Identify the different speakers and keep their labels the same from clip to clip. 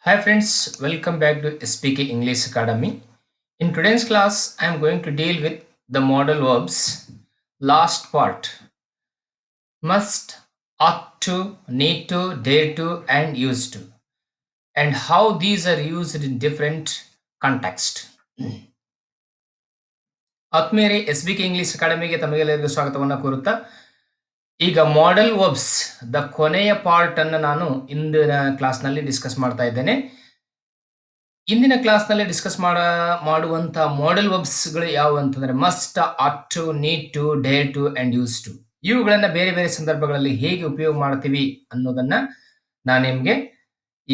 Speaker 1: Hi friends, welcome back to Speaking English Academy. In today's class, I am going to deal with the modal verbs. Last part must, ought to, need to, dare to, and used to, and how these are used in different context. ಆತ್ಮೀಯರೇ S B K English ಅಕಾಡೆಮಿಗೆ ತಮಗೆಲ್ಲರಿಗೂ ಸ್ವಾಗತವನ್ನು ಕೋರುತ್ತಾ ಈಗ model verbs the ಕೊನೆಯ part ಅನ್ನು ನಾನು ಇಂದಿನ ಕ್ಲಾಸ್ನಲ್ಲಿ discuss ಮಾಡ್ತಾ ಇದ್ದೇನೆ. ಇಂದಿನ ಕ್ಲಾಸ್ನಲ್ಲಿ ಡಿಸ್ಕಸ್ ಮಾಡುವಂತ ಮಾಡೆಲ್ ವರ್ಬ್ಸ್ಗಳು ಯಾವುವು ಅಂತಂದ್ರೆ must, ought to, need to, dare to and use to. ಇವುಗಳನ್ನ ಬೇರೆ ಬೇರೆ ಸಂದರ್ಭಗಳಲ್ಲಿ ಹೇಗೆ ಉಪಯೋಗ ಮಾಡ್ತೀವಿ ಅನ್ನೋದನ್ನ ನಾನು ನಿಮ್ಗೆ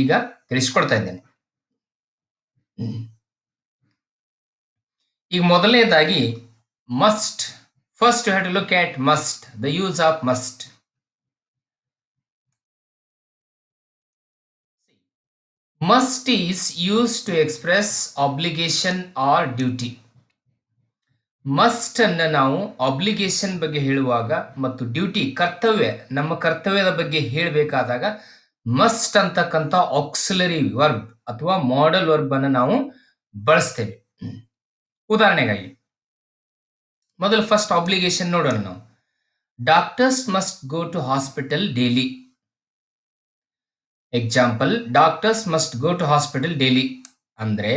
Speaker 1: ಈಗ ತಿಳಿಸ್ಕೊಡ್ತಾ ಇದ್ದೇನೆ. ಈಗ ಮೊದಲನೇದಾಗಿ must. First you have to look at must, the use of must. Must is used to express obligation or duty. Must ಅನ್ನ ನಾವು ಆಬ್ಲಿಗೇಷನ್ ಬಗ್ಗೆ ಹೇಳುವಾಗ ಮತ್ತು ಡ್ಯೂಟಿ ಕರ್ತವ್ಯ, ನಮ್ಮ ಕರ್ತವ್ಯದ ಬಗ್ಗೆ ಹೇಳಬೇಕಾದಾಗ ಮಸ್ಟ್ ಅಂತಕ್ಕಂಥ ಆಕ್ಸಿಲರಿ ವರ್ಬ್ ಅಥವಾ ಮಾಡೆಲ್ ವರ್ಬ್ ಅನ್ನು ನಾವು ಬಳಸ್ತೇವೆ. ಉದಾಹರಣೆಗಾಗಿ ಮೊದಲು ಫಸ್ಟ್ ಆಬ್ಲಿಗೇಷನ್ ನೋಡೋಣ ನಾವು. Doctors must go to hospital daily. Example, doctors must go to hospital daily ಅಂದ್ರೆ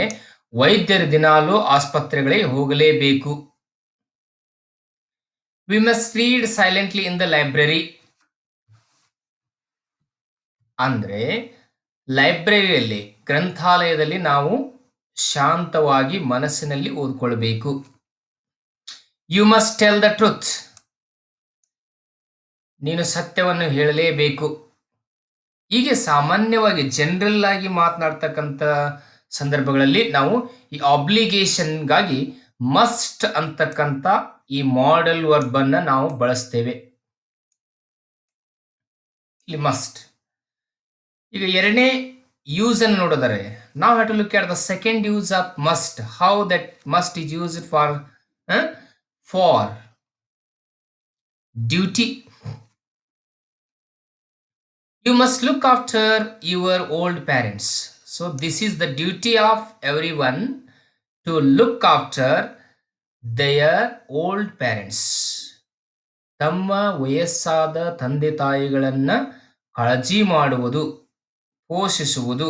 Speaker 1: ವೈದ್ಯರು ದಿನಾಲೂ ಆಸ್ಪತ್ರೆಗಳಿಗೆ ಹೋಗಲೇಬೇಕು. We must read silently in the library ಅಂದ್ರೆ ಲೈಬ್ರರಿಯಲ್ಲಿ, ಗ್ರಂಥಾಲಯದಲ್ಲಿ ನಾವು ಶಾಂತವಾಗಿ ಮನಸ್ಸಿನಲ್ಲಿ ಓದ್ಕೊಳ್ಬೇಕು. You must tell the truth, ನೀನು ಸತ್ಯವನ್ನು ಹೇಳಲೇಬೇಕು. ಹೀಗೆ ಸಾಮಾನ್ಯವಾಗಿ ಜನರಲ್ ಆಗಿ ಮಾತನಾಡ್ತಕ್ಕಂಥ ಸಂದರ್ಭಗಳಲ್ಲಿ ನಾವು ಈ ಆಬ್ಲಿಗೇಷನ್ಗಾಗಿ ಮಸ್ಟ್ ಅಂತಕ್ಕಂಥ ಈ ಮಾಡೆಲ್ ವರ್ಬ್ ಅನ್ನ ನಾವು ಬಳಸ್ತೇವೆ. ಇಲ್ಲಿ ಮಸ್ಟ್. ಈಗ ಎರಡನೇ ಯೂಸ್ ಅನ್ನು ನೋಡಿದರೆ ನಾವು have to look at the second use of must, how that must is used for duty. You must look after your old parents. So this is the duty of everyone to look after their old parents. ತಮ್ಮ ವಯಸ್ಸಾದ ತಂದೆ ತಾಯಿಗಳನ್ನ ಕಾಳಜಿ ಮಾಡುವುದು, ಪೋಷಿಸುವುದು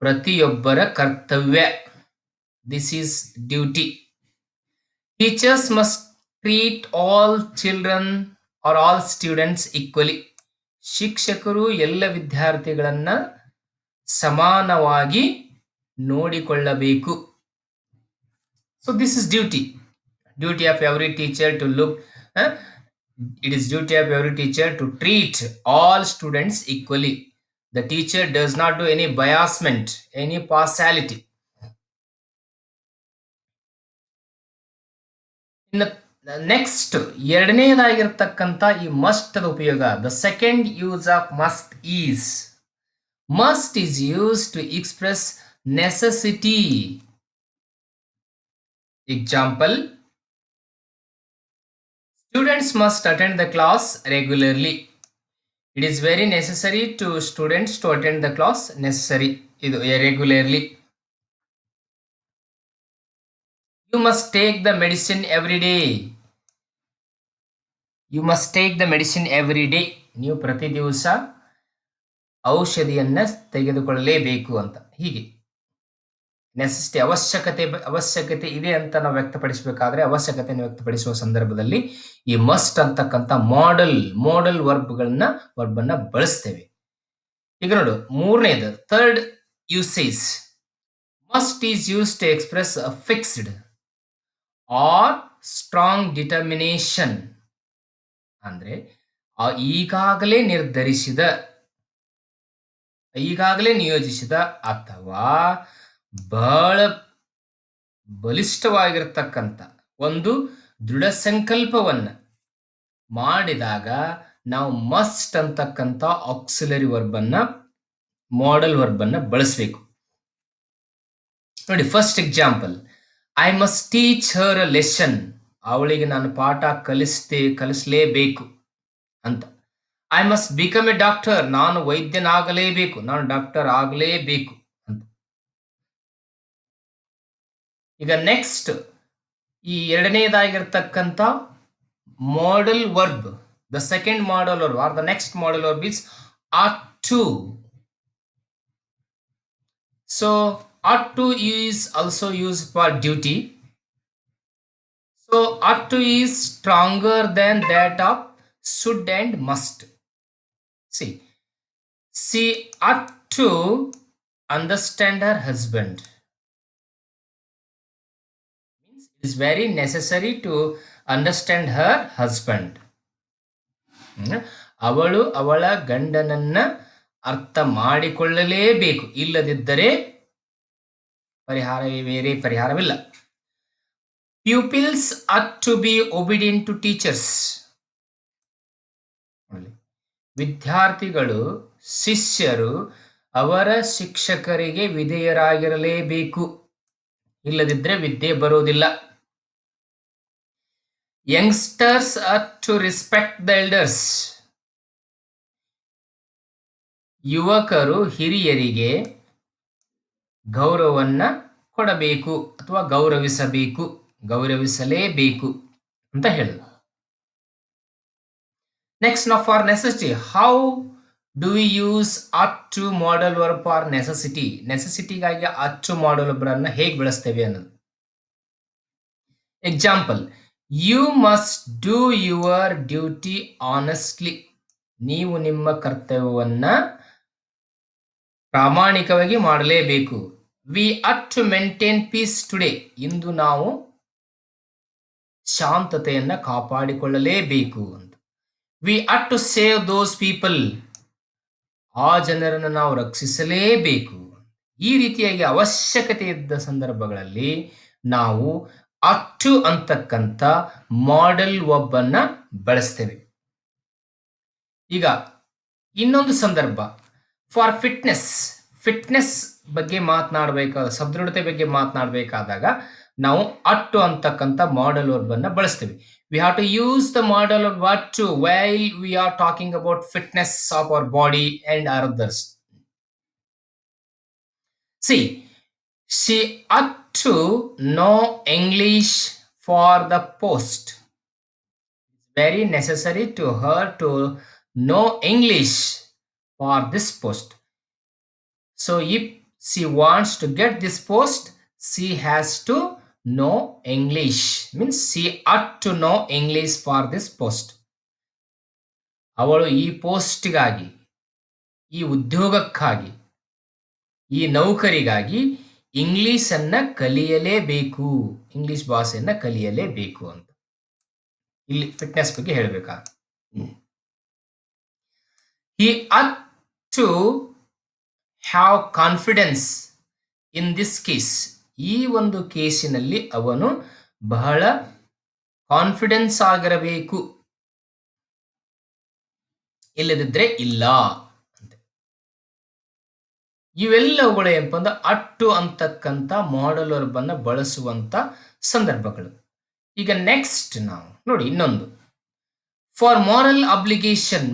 Speaker 1: ಪ್ರತಿಯೊಬ್ಬರ ಕರ್ತವ್ಯ. This is duty. Teachers must treat all children or all students equally. ಶಿಕ್ಷಕರು ಎಲ್ಲ ವಿದ್ಯಾರ್ಥಿಗಳನ್ನ ಸಮಾನವಾಗಿ ನೋಡಿಕೊಳ್ಳಬೇಕು. So this is duty. Duty of every teacher to look, it is duty of every teacher to treat all students equally. The teacher does not do any biasment, any partiality. In the next ಎರಡನೇದಾಗಿರ್ತಕ್ಕಂಥ ಈ must ದ ಉಪಯೋಗ, the second use of must is use to express necessity. Example, students must attend the class regularly. It is very necessary to students to attend the class necessary, ಇದು regularly. You must take the medicine every day. You must take the medicine every day. ನೀವು ಪ್ರತಿ ದಿವಸ ಔಷಧಿಯನ್ನ ತೆಗೆದುಕೊಳ್ಳಲೇಬೇಕು ಅಂತ. ಹೀಗೆ necessity, ಅವಶ್ಯಕತೆ ಇದೆ ಅಂತ ನಾವು ವ್ಯಕ್ತಪಡಿಸಬೇಕಾದ್ರೆ, ಅವಶ್ಯಕತೆಯನ್ನು ವ್ಯಕ್ತಪಡಿಸುವ ಸಂದರ್ಭದಲ್ಲಿ ಈ ಮಸ್ಟ್ ಅಂತಕ್ಕಂಥ ಮಾಡೆಲ್ ವರ್ಬ್ ಅನ್ನ ಬಳಸ್ತೇವೆ. ಈಗ ನೋಡು ಮೂರನೇದು, third usage. Must is use to express a fixed or strong determination. ಅಂದ್ರೆ ಈಗಾಗಲೇ ನಿರ್ಧರಿಸಿದ, ಈಗಾಗಲೇ ನಿಯೋಜಿಸಿದ ಅಥವಾ ಬಹಳ ಬಲಿಷ್ಠವಾಗಿರತಕ್ಕಂಥ ಒಂದು ದೃಢ ಸಂಕಲ್ಪವನ್ನ ಮಾಡಿದಾಗ ನಾವು ಮಸ್ಟ್ ಅಂತಕ್ಕಂಥ ಆಕ್ಸಿಲರಿ ವರ್ಬ್ ಅನ್ನ, ಮಾಡೆಲ್ ವರ್ಬ್ ಅನ್ನ ಬಳಸಬೇಕು. ನೋಡಿ, first example, I must teach Har a lesson. ಅವಳಿಗೆ ನಾನು ಪಾಠ ಕಲಿಸಲೇಬೇಕು ಅಂತ. I must become A doctor. ನಾನು ವೈದ್ಯನಾಗಲೇಬೇಕು, ನಾನು ಡಾಕ್ಟರ್ ಆಗಲೇಬೇಕು. ಈಗ ನೆಕ್ಸ್ಟ್ ಈ ಎರಡನೇದಾಗಿರ್ತಕ್ಕಂಥ modal verb, the second modal verb or the next modal verb is ought to. So ought to is also used for duty. So ought to is stronger than that of should and must. See, she ought to understand her husband. Means it is very necessary to understand her husband. ಅವಳು ಅವಳ ಗಂಡನನ್ನ ಅರ್ಥ ಮಾಡಿಕೊಳ್ಳಲೇಬೇಕು, ಇಲ್ಲದಿದ್ದರೆ ಬೇರೆ ಪರಿಹಾರವಿಲ್ಲ. Pupils ought to be obedient to teachers. ವಿದ್ಯಾರ್ಥಿಗಳು, ಶಿಷ್ಯರು ಅವರ ಶಿಕ್ಷಕರಿಗೆ ವಿಧೇಯರಾಗಿರಲೇಬೇಕು, ಇಲ್ಲದಿದ್ದರೆ ವಿದ್ಯೆ ಬರುವುದಿಲ್ಲ. Youngsters ought to respect the elders. ಯುವಕರು ಹಿರಿಯರಿಗೆ ಗೌರವವನ್ನ ಕೊಡಬೇಕು ಅಥವಾ ಗೌರವಿಸಬೇಕು, ಗೌರವಿಸಲೇಬೇಕು ಅಂತ ಹೇಳಿದ್ರು. ನೆಕ್ಸ್ಟ್ ನಾವು for necessity, how do we use ought to modal verb for necessity? ನೆಸೆಸಿಟಿಗಾಗಿ ought to modal verb ಅನ್ನ ಹೇಗೆ ಬಳಸ್ತೇವೆ ಅನ್ನೋದು. Example, you must do your duty honestly. ನೀವು ನಿಮ್ಮ ಕರ್ತವ್ಯವನ್ನ ಪ್ರಾಮಾಣಿಕವಾಗಿ ಮಾಡಲೇಬೇಕು. We ought to maintain peace today. ಇಂದು ನಾವು ಶಾಂತತೆಯನ್ನ ಕಾಪಾಡಿಕೊಳ್ಳಲೇಬೇಕು ಅಂತ. We ought to save those people. ಆ ಜನರನ್ನು ನಾವು ರಕ್ಷಿಸಲೇಬೇಕು. ಈ ರೀತಿಯಾಗಿ ಅವಶ್ಯಕತೆ ಇದ್ದ ಸಂದರ್ಭಗಳಲ್ಲಿ ನಾವು ought to ಅಂತಕ್ಕಂಥ ಮಾಡಲ್ ವರ್ಬ್ ಅನ್ನ ಬಳಸ್ತೇವೆ. ಈಗ ಇನ್ನೊಂದು ಸಂದರ್ಭ, ಫಾರ್ ಫಿಟ್ನೆಸ್ ಬಗ್ಗೆ ಮಾತನಾಡಬೇಕಾದ, ಸದೃಢತೆ ಬಗ್ಗೆ ಮಾತನಾಡಬೇಕಾದಾಗ ನಾವು ought to ಅಂತಕ್ಕಂಥ ಮಾಡಲ್ ವರ್ಬ್ ಅನ್ನ ಬಳಸ್ತೇವೆ. We have to use the model of ought to while we are talking about fitness of our body and others. See, she ought to know English for the post. It's very necessary to her to know English for this post. So if she wants to get this post, she has to know English. Means she ought to know English for this post. ಅವಳು ಈ ಪೋಸ್ಟ್ಗಾಗಿ, ಈ ಉದ್ಯೋಗಕ್ಕಾಗಿ, ಈ ನೌಕರಿಗಾಗಿ English ಅನ್ನ ಕಲಿಯಲೇಬೇಕು, English ಭಾಷೆಯನ್ನ ಕಲಿಯಲೇಬೇಕು ಅಂತ ಇಲ್ಲಿ fitness ಬಗ್ಗೆ ಹೇಳಬೇಕಾಗ. He ought to have confidence in this case. ಈ ಒಂದು ಕೇಸಿನಲ್ಲಿ ಅವನು ಬಹಳ ಕಾನ್ಫಿಡೆನ್ಸ್ ಆಗಿರಬೇಕು, ಇಲ್ಲದಿದ್ರೆ ಇಲ್ಲ ಅಂತ. ಇವೆಲ್ಲವುಗಳು ಏನಪ್ಪ ಅಂದ್ರೆ ought to ಅಂತಕ್ಕಂಥ ಮಾಡಲ್ ವರ್ಬ್ ಅನ್ನ ಬಳಸುವಂತ ಸಂದರ್ಭಗಳು. ಈಗ ನೆಕ್ಸ್ಟ್ ನಾವು ನೋಡಿ ಇನ್ನೊಂದು, ಫಾರ್ ಮಾರಲ್ ಅಬ್ಲಿಗೇಷನ್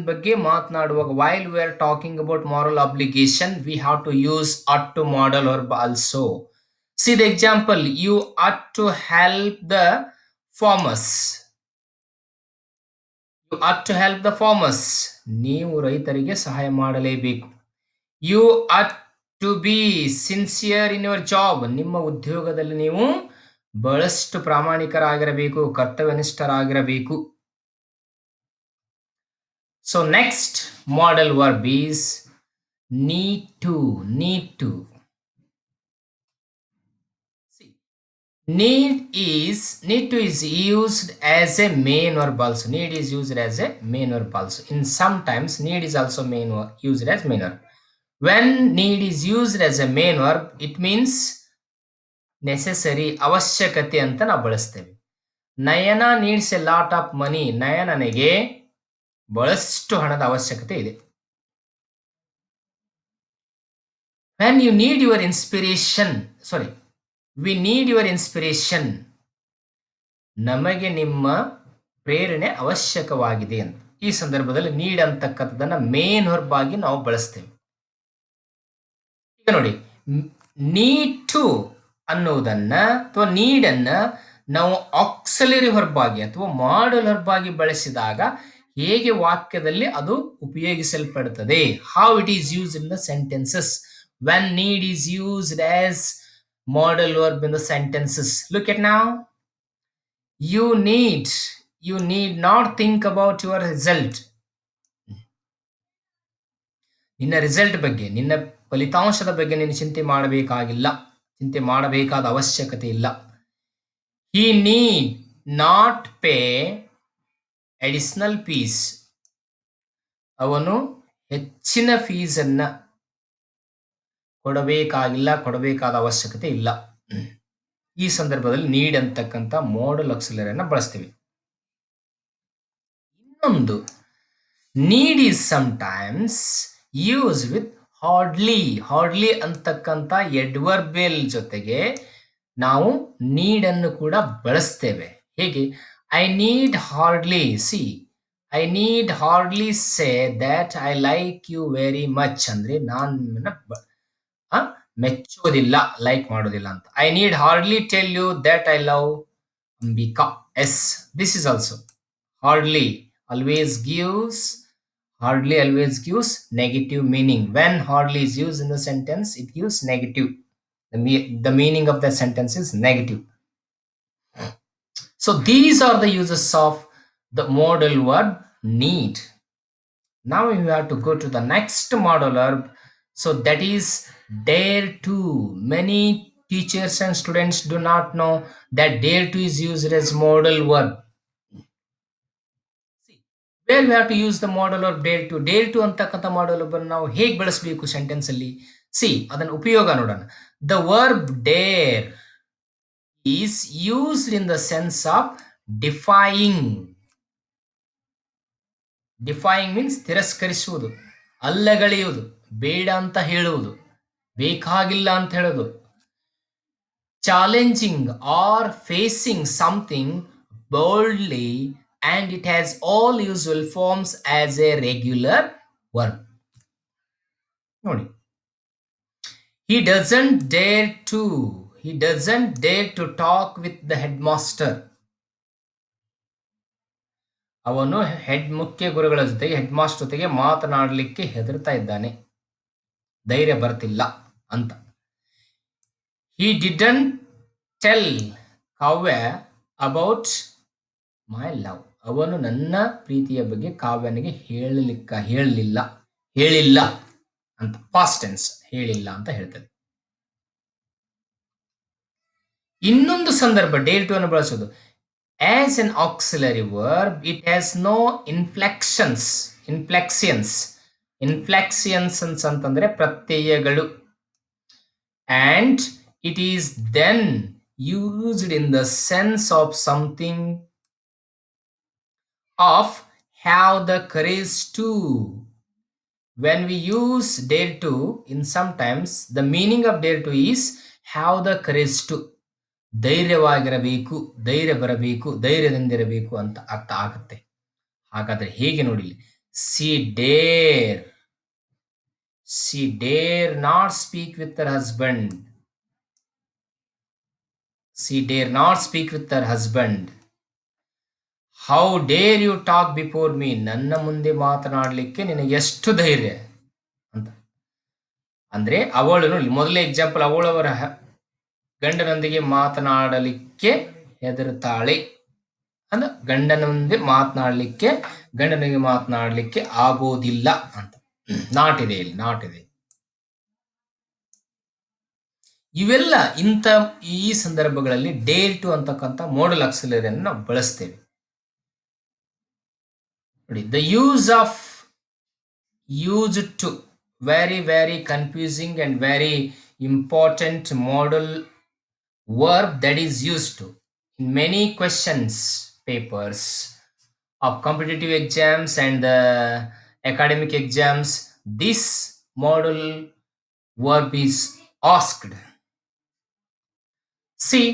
Speaker 1: ಬಗ್ಗೆ ಮಾತನಾಡುವಾಗ, while we are talking about moral obligation, we have to use ought to modal verb also. See the example, you ought to help the farmers. You ought to help the farmers. ನೀವು ರೈತರಿಗೆ ಸಹಾಯ ಮಾಡಲೇಬೇಕು. You ought to be sincere in your job. ನಿಮ್ಮ ಉದ್ಯೋಗದಲ್ಲಿ ನೀವು ಬಹಳಷ್ಟು ಪ್ರಾಮಾಣಿಕರಾಗಿರಬೇಕು, ಕರ್ತವ್ಯನಿಷ್ಠರಾಗಿರಬೇಕು. So next modal verb is need to. Need to is used as a main verb also. Need is used as a main verb also. In sometimes need is also used as main verb. When need is used as a main verb, it means necessary, ಅವಶ್ಯಕತೆ ಅಂತ ನಾವು ಬಳಸ್ತೇವೆ. Nayana needs a lot of money. ನಯನನಿಗೆ ಬಹಳಷ್ಟು ಹಣದ ಅವಶ್ಯಕತೆ ಇದೆ. When you need your inspiration, we need your inspiration. ನಮಗೆ ನಿಮ್ಮ ಪ್ರೇರಣೆ ಅವಶ್ಯಕವಾಗಿದೆ ಅಂತ. ಈ ಸಂದರ್ಭದಲ್ಲಿ ನೀಡ್ ಅಂತಕ್ಕಂಥದ್ದನ್ನ ಮೇನ್ ವರ್ಬ್ ಆಗಿ ನಾವು ಬಳಸ್ತೇವೆ. ಈಗ ನೋಡಿ, ನೀಡ್ ಟು ಅನ್ನುವುದನ್ನ ಅಥವಾ ನೀಡನ್ನ ನಾವು ಆಕ್ಸಿಲರಿ ವರ್ಬ್ ಅಥವಾ ಮಾಡಲ್ ವರ್ಬ್ ಆಗಿ ಬಳಸಿದಾಗ ಹೇಗೆ ವಾಕ್ಯದಲ್ಲಿ ಅದು ಉಪಯೋಗಿಸಲ್ಪಡುತ್ತದೆ. How it is used in the sentences when need is used as model verb in the sentences. Look at now. You need not think about your result. ನಿನ್ನ ರಿಸಲ್ಟ್ ಬಗ್ಗೆ, ನಿನ್ನ ಫಲಿತಾಂಶದ ಬಗ್ಗೆ ನೀನು ಚಿಂತೆ ಮಾಡಬೇಕಾಗಿಲ್ಲ, ಚಿಂತೆ ಮಾಡಬೇಕಾದ ಅವಶ್ಯಕತೆ ಇಲ್ಲ. He need not pay additional fees. ಅವನು ಹೆಚ್ಚಿನ ಫೀಸನ್ನ ಕೊಡಬೇಕಾಗಿಲ್ಲ, ಕೊಡಬೇಕಾದ ಅವಶ್ಯಕತೆ ಇಲ್ಲ. ಈ ಸಂದರ್ಭದಲ್ಲಿ ನೀಡ್ ಅಂತಕ್ಕಂಥ ಮಾಡಲ್ ಆಕ್ಸಿಲರಿಯನ್ನು ಬಳಸ್ತೀವಿ. ಇನ್ನೊಂದು, need is sometimes use with hardly ಅಂತಕ್ಕಂಥ ಎಡ್ವರ್ಬೇಲ್ ಜೊತೆಗೆ ನಾವು ನೀಡನ್ನು ಕೂಡ ಬಳಸ್ತೇವೆ. ಹೇಗೆ? I need hardly say that I like you very much ಅಂದ್ರೆ ನಾನು ಮೆಚ್ಚೋದಿಲ್ಲ, ಲೈಕ್ ಮಾಡೋದಿಲ್ಲ ಅಂತ. I need hardly tell you that I love Ambika. Yes, this is also hardly always gives negative meaning. When hardly is used in the sentence, it gives negative. The meaning of the sentence is negative. So these are the uses of the modal verb need. Now we have to go to the next modal verb. So that is dare to. Many teachers and students do not know that dare to is used as modal verb. Where we have to use the modal verb dare to. Dare to ಅಂತಕ್ಕಂಥ modal verb ನಾವು ಹೇಗೆ ಬಳಸಬೇಕು sentence ಅಲ್ಲಿ? ಅದನ್ನ ಉಪಯೋಗ ನೋಡೋಣ. The verb dare is used in the sense of defying. Defying means ತಿರಸ್ಕರಿಸುವುದು, ಅಲ್ಲಗಳೆಯುವುದು, ಬೇಡ ಅಂತ ಹೇಳುವುದು, ಬೇಕಾಗಿಲ್ಲ ಅಂತ ಹೇಳೋದು. Challenging or facing something boldly, and it has all usual forms as a regular verb. ನೋಡಿ, he doesn't dare to talk with the headmaster. ಅವನು ಮುಖ್ಯ ಗುರುಗಳ ಜೊತೆಗೆ, ಹೆಡ್ ಮಾಸ್ಟರ್ ಜೊತೆಗೆ ಮಾತನಾಡಲಿಕ್ಕೆ ಹೆದರ್ತಾ ಇದ್ದಾನೆ, ಧೈರ್ಯ ಬರ್ತಿಲ್ಲ ಅಂತ. He didn't tell Kavya about my love. ಅವನು ನನ್ನ ಪ್ರೀತಿಯ ಬಗ್ಗೆ ಕಾವ್ಯನಿಗೆ ಹೇಳಿಲ್ಲ ಅಂತ. ಪಾಸ್ಟ್ ಟೆನ್ಸ್, ಹೇಳಿಲ್ಲ ಅಂತ ಹೇಳ್ತದೆ. ಇನ್ನೊಂದು ಸಂದರ್ಭ ಡೇರ್ ಟು ಅನ್ನು ಬಳಸೋದು. As an auxiliary verb, it has no inflections ಅಂತಂದ್ರೆ ಪ್ರತ್ಯಯಗಳು. And it is then used in the sense of something of have the courage to. When we use dare to in sometimes, the meaning of dare to is have the courage to. ಧೈರ್ಯವಾಗಿರಬೇಕು, ಧೈರ್ಯ ಬರಬೇಕು, ಧೈರ್ಯದಿಂದಿರಬೇಕು ಅಂತ ಅರ್ಥ ಆಗುತ್ತೆ. ಹಾಗಾದ್ರೆ ಹೇಗೆ ನೋಡಿ, she dare not speak with her husband. She dare not speak with her husband. How dare you talk before me? ನನ್ನ ಮುಂದೆ ಮಾತನಾಡಲಿಕ್ಕೆ ನಿನಗೆ ಎಷ್ಟು ಧೈರ್ಯ ಅಂತ. ಅಂದ್ರೆ ಅವಳು, ಮೊದಲೇ ಎಕ್ಸಾಂಪಲ್, ಅವಳವರ ಗಂಡನೊಂದಿಗೆ ಮಾತನಾಡಲಿಕ್ಕೆ ಹೆದರುತ್ತಾಳೆ ಅಂದ್ರೆ ಗಂಡನಿಗೆ ಮಾತನಾಡಲಿಕ್ಕೆ ಆಗೋದಿಲ್ಲ ಅಂತ. ನಾಟ್ ಇದೆ ಇಲ್ಲಿ, ನಾಟ್ ಇದೆ. ಇವೆಲ್ಲ ಈ ಸಂದರ್ಭಗಳಲ್ಲಿ ಡೇರ್ ಟು ಅಂತಕ್ಕಂಥ ಮಾಡಲ್ ಆಕ್ಸಿಲರಿಯನ್ನು ನಾವು ಬಳಸ್ತೇವೆ. ನೋಡಿ, the use of used to, very very confusing and very important modal verb that is used to in many questions papers of competitive exams and academic exams. This modal verb is asked. See,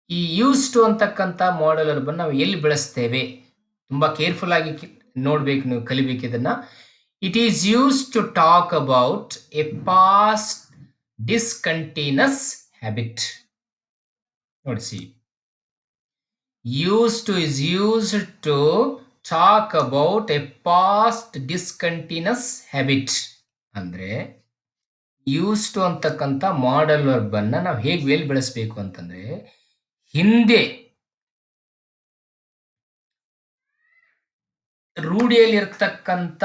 Speaker 1: ಈ used to ಅಂತಕ್ಕಂಥ ಮಾಡಲ್ verb ನಾವು ಎಲ್ಲಿ ಬಳಸ್ತೇವೆ? ತುಂಬಾ careful ಆಗಿ ನೋಡ್ಬೇಕು, ನೀವು ಕಲಿಬೇಕು ಇದನ್ನ. It is used to talk about a past discontinuous habit. Notice, used to is used to talk about a past discontinuous habit. ಅಂದ್ರೆ ಯೂಸ್ ಟು ಅಂತಕ್ಕಂಥ ಮಾಡಲ್ ವರ್ಬ್ ಅನ್ನ ನಾವು ಹೇಗೆ ವೇಲ್ ಬೆಳೆಸಬೇಕು ಅಂತಂದ್ರೆ, ಹಿಂದೆ ರೂಢಿಯಲ್ಲಿರ್ತಕ್ಕಂಥ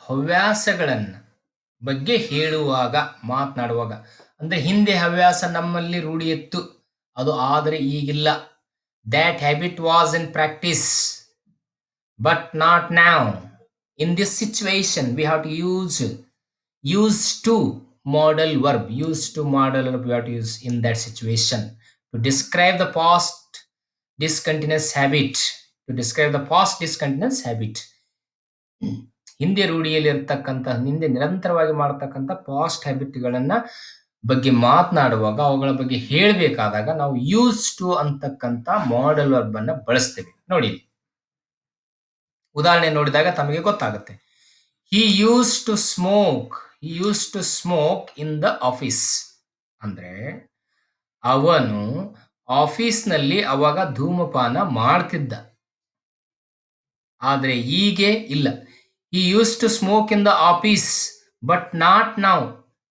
Speaker 1: ಹವ್ಯಾಸಗಳನ್ನ ಬಗ್ಗೆ ಹೇಳುವಾಗ, ಮಾತನಾಡುವಾಗ, ಅಂದ್ರೆ ಹಿಂದೆ ಹವ್ಯಾಸ ನಮ್ಮಲ್ಲಿ ರೂಢಿ ಇತ್ತು, ಅದು ಆದರೆ ಈಗಿಲ್ಲ. That habit was in practice but not now. In this situation we have to use to modal verb. Use to modal verb we have to use in that situation to describe the past discontinuous habit. To describe the past discontinuous habit. ಹಿಂದೆ ರೂಢಿಯಲ್ಲಿ ಇರ್ತಕ್ಕಂಥ, ಹಿಂದೆ ನಿರಂತರವಾಗಿ ಮಾಡತಕ್ಕಂಥ past ಹ್ಯಾಬಿಟ್ಗಳನ್ನ ಬಗ್ಗೆ ಮಾತನಾಡುವಾಗ, ಅವುಗಳ ಬಗ್ಗೆ ಹೇಳಬೇಕಾದಾಗ ನಾವು ಯೂಸ್ ಟು ಅಂತಕ್ಕಂಥ ಮಾಡಲ್ ವರ್ಬ್ ಅನ್ನ ಬಳಸ್ತೇವೆ. ನೋಡಿ, ಉದಾಹರಣೆ ನೋಡಿದಾಗ ತಮಗೆ ಗೊತ್ತಾಗುತ್ತೆ. He used to smoke. He used to smoke in the office. ಅಂದ್ರೆ ಅವನು ಆಫೀಸ್ನಲ್ಲಿ ಅವಾಗ ಧೂಮಪಾನ ಮಾಡ್ತಿದ್ದ, ಆದ್ರೆ ಹೀಗೆ ಇಲ್ಲ. He used to smoke in the office but not now.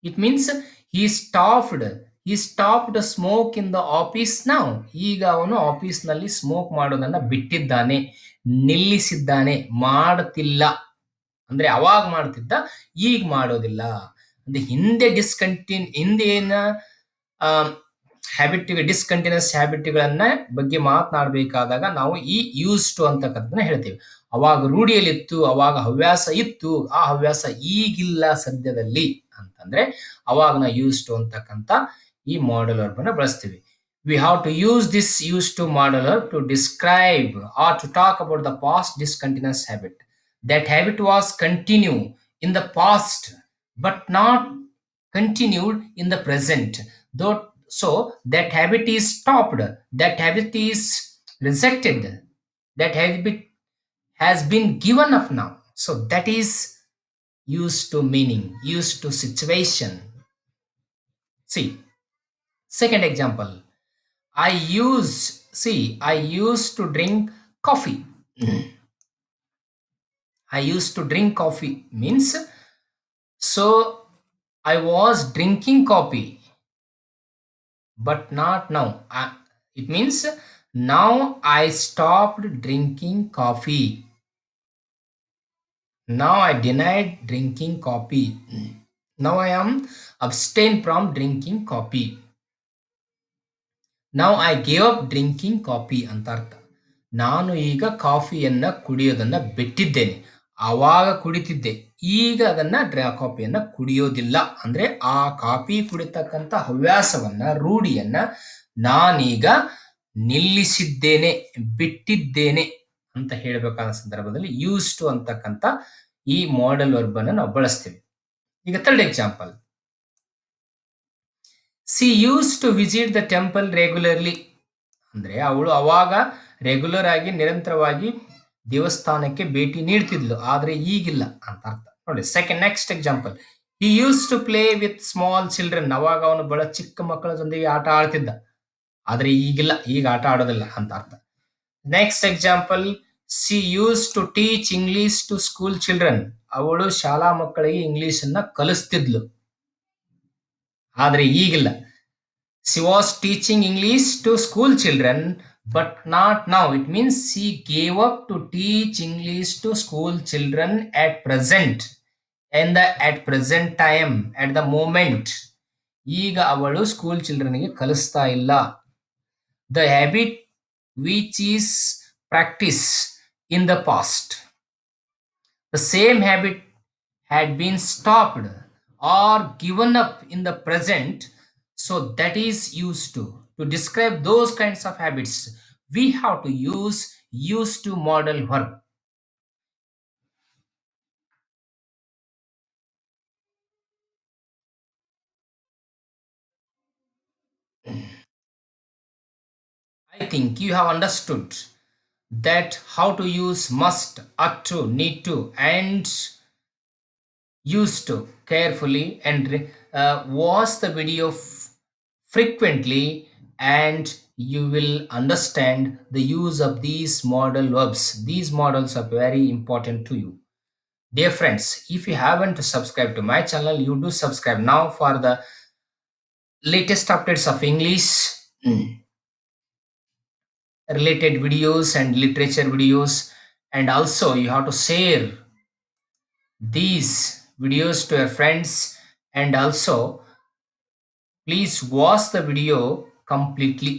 Speaker 1: It means he stopped smoke in the office now. ಈಗ ಅವನು ಆಫೀಸ್ನಲ್ಲಿ ಸ್ಮೋಕ್ ಮಾಡೋದನ್ನ ಬಿಟ್ಟಿದ್ದಾನೆ, ನಿಲ್ಲಿಸಿದ್ದಾನೆ, ಮಾಡುತ್ತಿಲ್ಲ. ಅಂದ್ರೆ ಅವಾಗ ಮಾಡ್ತಿದ್ದ, ಈಗ ಮಾಡೋದಿಲ್ಲ. ಅಂದ್ರೆ ಹಿಂದೆ ಏನ ಡಿಸ್ಕಂಟಿನ್ಯೂಸ್ ಹ್ಯಾಬಿಟ್ಗಳನ್ನ ಬಗ್ಗೆ ಮಾತನಾಡಬೇಕಾದಾಗ ನಾವು ಈ ಯೂಸ್ ಟು ಅಂತಕ್ಕಂಥದ್ದನ್ನ ಹೇಳ್ತೇವೆ. ಅವಾಗ ರೂಢಿಯಲ್ಲಿತ್ತು, ಅವಾಗ ಹವ್ಯಾಸ ಇತ್ತು, ಆ ಹವ್ಯಾಸ ಈಗಿಲ್ಲ ಸದ್ಯದಲ್ಲಿ ಅಂತಂದ್ರೆ ಅವಾಗ ನಾವು ಯೂಸ್ ಟು ಅಂತಕ್ಕಂಥ ಈ ಮಾಡಲ್ ವರ್ಬ್ ಅನ್ನ ಬಳಸ್ತೀವಿ. We have to use this use to model verb to describe or to talk about the past discontinuous habit. That habit was continued in the past but not continued in the present. Though, so that habit is stopped, that habit is rejected, that habit has been given up now. So that is used to meaning, used to situation. See, second example. I used to drink coffee. I used to drink coffee means, so I was drinking coffee but not now. It means now I stopped drinking coffee. Now I denied drinking coffee. Now I am abstain from drinking coffee. Now I gave up drinking coffee ಅಂತ ಅರ್ಥ. ನಾನು ಈಗ ಕಾಫಿಯನ್ನ ಕುಡಿಯೋದನ್ನ ಬಿಟ್ಟಿದ್ದೇನೆ. ಆವಾಗ ಕುಡಿತಿದ್ದೆ, ಈಗ ಅದನ್ನ ಕಾಫಿಯನ್ನ ಕುಡಿಯೋದಿಲ್ಲ. ಅಂದ್ರೆ ಆ ಕಾಫಿ ಕುಡಿತಕ್ಕಂಥ ಹವ್ಯಾಸವನ್ನ, ರೂಢಿಯನ್ನ ನಾನೀಗ ನಿಲ್ಲಿಸಿದ್ದೇನೆ, ಬಿಟ್ಟಿದ್ದೇನೆ ಅಂತ ಹೇಳಬೇಕಾದ ಸಂದರ್ಭದಲ್ಲಿ ಯೂಸ್ ಟು ಅಂತಕ್ಕಂಥ ಈ ಮಾಡಲ್ ವರ್ಬ್ ಅನ್ನ ನಾವು ಬಳಸ್ತೇವೆ. ಈಗ third example. She used to visit the temple regularly. ಅಂದ್ರೆ ಅವಳು ಅವಾಗ ರೆಗ್ಯುಲರ್ ಆಗಿ, ನಿರಂತರವಾಗಿ ದೇವಸ್ಥಾನಕ್ಕೆ ಭೇಟಿ ನೀಡ್ತಿದ್ಲು, ಆದ್ರೆ ಈಗಿಲ್ಲ ಅಂತ ಅರ್ಥ. ನೋಡಿ, next example. He used to play with small children. ಅವಾಗ ಅವನು ಬಹಳ ಚಿಕ್ಕ ಮಕ್ಕಳ ಜೊತೆಗೆ ಆಟ ಆಡ್ತಿದ್ದ, ಆದ್ರೆ ಈಗಿಲ್ಲ, ಈಗ ಆಟ ಆಡೋದಿಲ್ಲ ಅಂತ ಅರ್ಥ. Next example. She used to teach English to school children. ಅವಳು ಶಾಲಾ ಮಕ್ಕಳಿಗೆ ಇಂಗ್ಲಿಷ್ ಅನ್ನ ಕಲಿಸ್ತಿದ್ಲು, ಆದ್ರೆ ಈಗಿಲ್ಲ. She was teaching English to school children but not now. It means she gave up to teach English to school children at present. at present time, at the moment. ಈಗ ಅವಳು school ಚಿಲ್ಡ್ರನ್ಗೆ ಕಲಿಸ್ತಾ ಇಲ್ಲ. The habit which is practiced in the past, the same habit had been stopped or given up in the present. So that is used to describe those kinds of habits. We have to use to modal verb. I think you have understood that how to use must, ought to, need to, and used to carefully, and watch the video frequently, and you will understand the use of these modal verbs. These models are very important to you. Dear friends, if you haven't subscribed to my channel, you do subscribe now for the latest updates of English related videos and literature videos. And also, you have to share these videos to your friends, and also please watch the video completely.